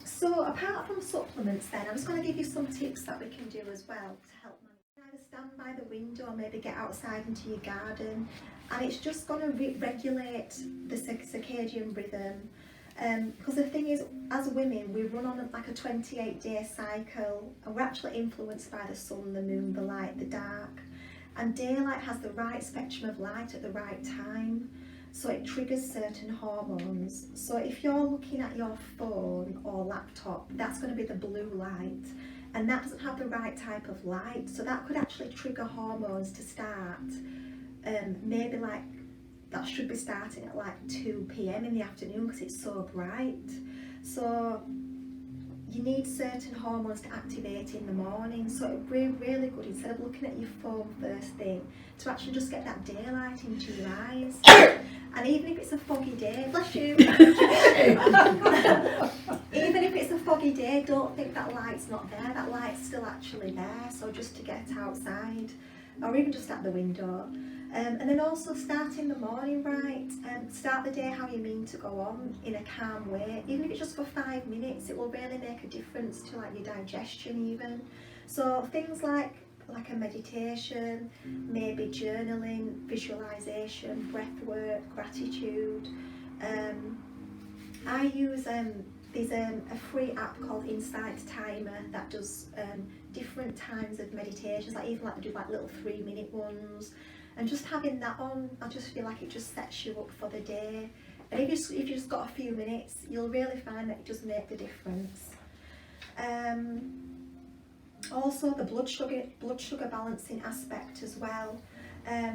So apart from supplements then, I'm just going to give you some tips that we can do as well to help manage. Either stand by the window or maybe get outside into your garden, and it's just going to regulate the circadian rhythm. Because the thing is, as women, we run on like a 28-day cycle, and we're actually influenced by the sun, the moon, the light, the dark. And daylight has the right spectrum of light at the right time, so it triggers certain hormones. So if you're looking at your phone or laptop, that's going to be the blue light, and that doesn't have the right type of light, so that could actually trigger hormones to start. Maybe like that should be starting at like 2 p.m. in the afternoon because it's so bright. So you need certain hormones to activate in the morning, so it would be really good, instead of looking at your phone first thing, to actually just get that daylight into your eyes. And even if it's a foggy day, bless you, even if it's a foggy day, don't think that light's not there, that light's still actually there. So just to get outside, or even just at the window. And then also start in the morning right, start the day how you mean to go on, in a calm way. Even if it's just for 5 minutes, it will really make a difference to like your digestion even. So things like a meditation, maybe journaling, visualization, breath work, gratitude. I use there's a free app called Insight Timer that does different times of meditations. I even like to do like little 3-minute ones. And just having that on, I just feel like it just sets you up for the day. And if you just got a few minutes, you'll really find that it does make the difference. Also the blood sugar balancing aspect as well.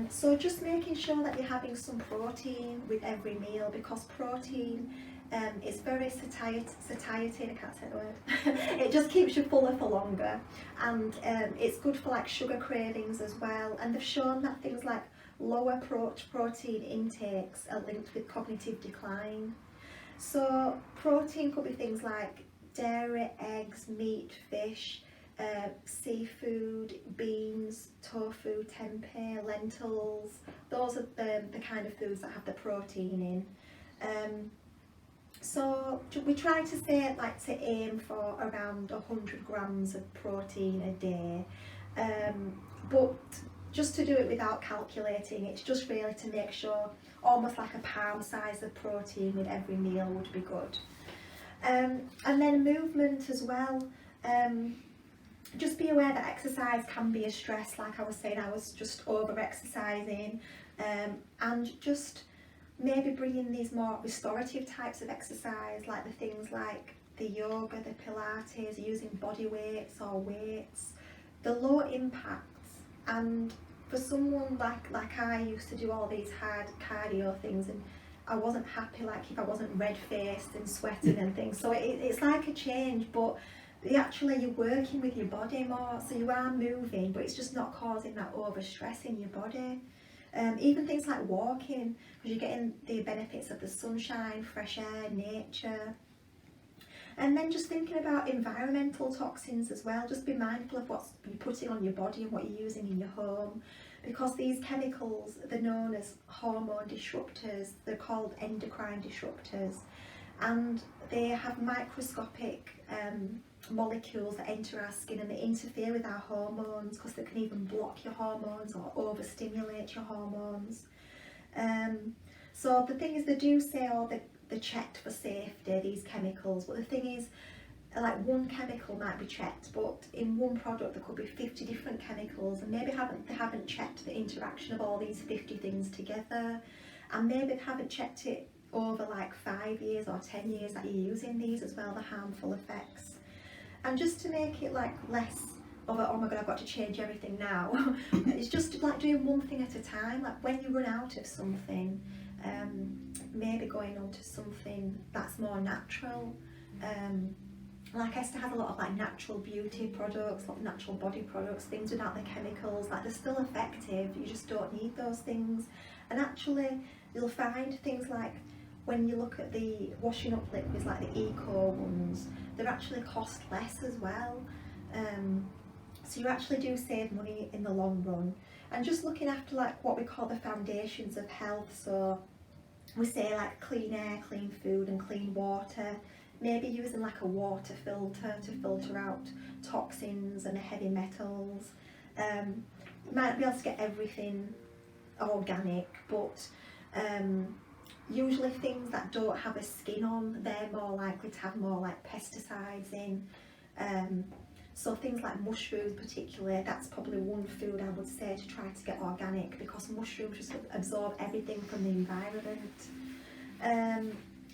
So just making sure that you're having some protein with every meal, because protein is very satiating, I can't say the word. It just keeps you fuller for longer, and it's good for like sugar cravings as well. And they've shown that things like lower protein intakes are linked with cognitive decline. So protein could be things like dairy, eggs, meat, fish, seafood, beans, tofu, tempeh, lentils. Those are the kind of foods that have the protein in. So we try to say to aim for around 100 grams of protein a day, but just to do it without calculating, it's just really to make sure almost like a palm size of protein with every meal would be good. And then movement as well. Just be aware that exercise can be a stress. Like I was saying, I was just over exercising, and just maybe bringing these more restorative types of exercise, like the things like the yoga, the Pilates, using body weights or weights, the low impacts. And for someone like I used to do all these hard cardio things, and I wasn't happy like if I wasn't red-faced and sweating and things. So it's like a change, but actually you're working with your body more, so you are moving, but it's just not causing that overstress in your body. Even things like walking, because you're getting the benefits of the sunshine, fresh air, nature. And then just thinking about environmental toxins as well. Just be mindful of what you're putting on your body and what you're using in your home, because these chemicals, they're known as hormone disruptors. They're called endocrine disruptors, and they have microscopic molecules that enter our skin, and they interfere with our hormones, because they can even block your hormones or overstimulate your hormones. So the thing is, they do say they're checked for safety, these chemicals, but the thing is, like one chemical might be checked, but in one product there could be 50 different chemicals, and maybe they haven't checked the interaction of all these 50 things together, and maybe they haven't checked it over like 5 years or 10 years that you're using these as well, the harmful effects. And just to make it like less of a, oh my god, I've got to change everything now, it's just like doing one thing at a time. Like when you run out of something, maybe going on to something that's more natural. Like Esther has a lot of like natural beauty products, like natural body products, things without the chemicals. Like they're still effective, you just don't need those things. And actually you'll find things like, when you look at the washing up liquids, like the eco ones, they actually cost less as well. So you actually do save money in the long run. And just looking after like what we call the foundations of health. So we say like clean air, clean food and clean water, maybe using like a water filter to filter out toxins and heavy metals. You might not be able to get everything organic, but usually things that don't have a skin on, they're more likely to have more like pesticides in. So things like mushrooms particularly, that's probably one food I would say to try to get organic, because mushrooms just absorb everything from the environment.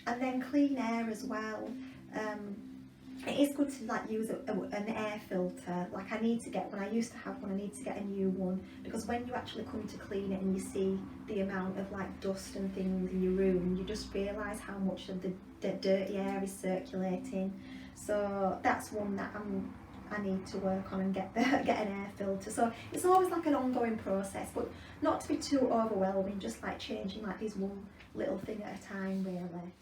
And then clean air as well. It is good to like use an air filter. Like I need to get, when I used to have one, I need to get a new one, because when you actually come to clean it and you see the amount of like dust and things in your room, you just realise how much of the dirty air is circulating. So that's one that I need to work on and get an air filter. So it's always like an ongoing process, but not to be too overwhelming, just like changing like this one little thing at a time really.